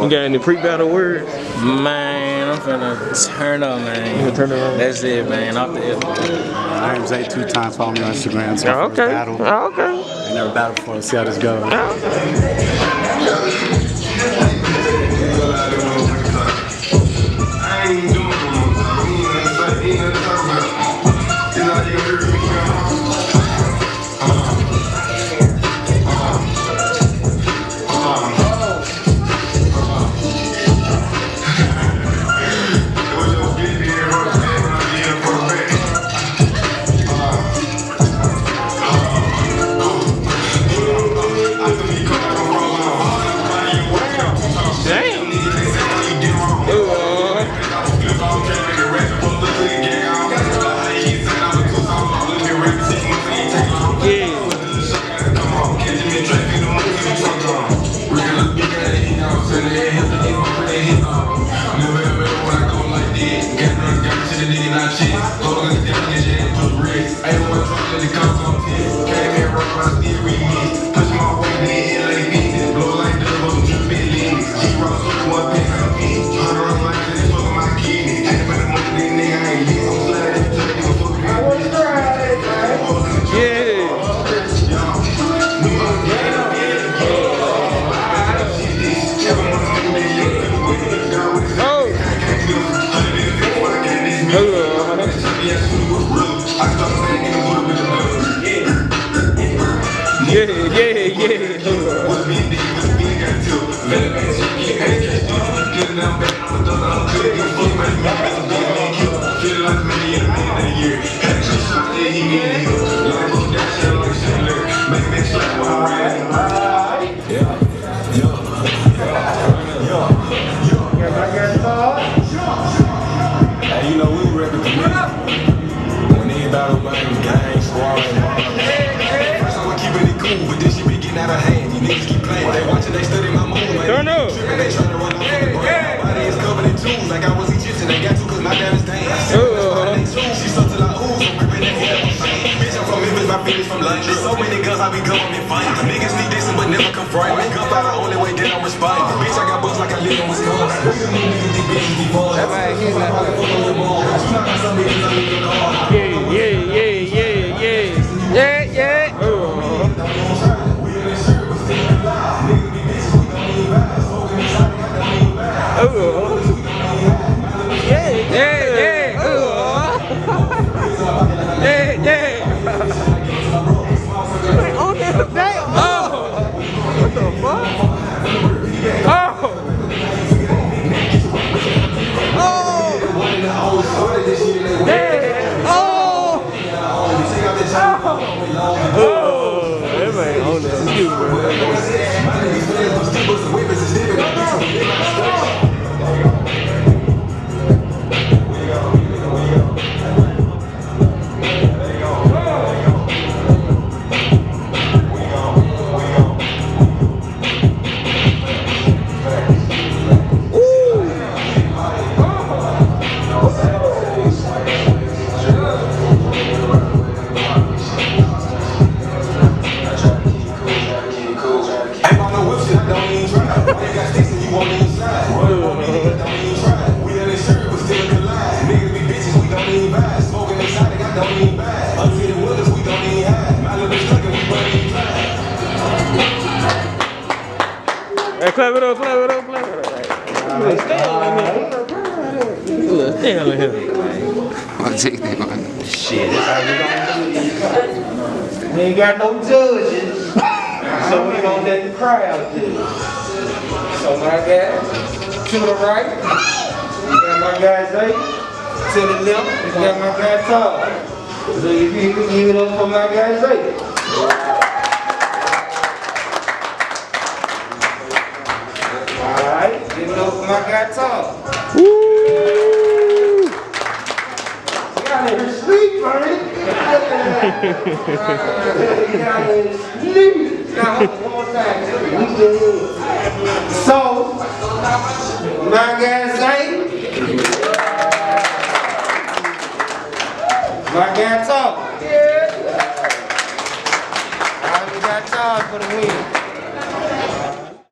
You got any pre-battle words? Man, I'm finna turn up, man. You gonna turn it on? That's it, man. Off the F. I'm Zayy2x. Follow me on Instagram. It's my Oh, first okay. battle. Oh, okay. I never battled before. Let's see how this goes. Oh, You know, we were ready to meet. When they battle bang, gang, squad, first I was keeping it cool, but this shit be getting out of hand. You niggas keep playing, they watching, they study my moves. Like, turn up. They trying to run off the brain. My body is covered in tools, like I was Egyptian. They got to cause my dad is dance. She sucked till I ooze, I'm gripping that hair. Bitch, I'm from Memphis, my finish from London. So many guns, I be government funding. Niggas need this but never confront me. Gunfire the only way that I'm responding. Bitch, I got books like I live in Wisconsin. Hey, clap it up, clap it up, clap it up. Stay on here. I'll take that one. Shit, that's how we gonna do it. We ain't got no judges, so we gonna let the crowd do it. So my guy, to the right, we got my guy Zayy. To the left, we got my guy Todd. So if you can give it up for my guy Zayy. Alright, give it up for my guy Todd. Woo! Sleep, buddy. Sleep. Now, one more time. So, my guy Zayy. My guy Todd.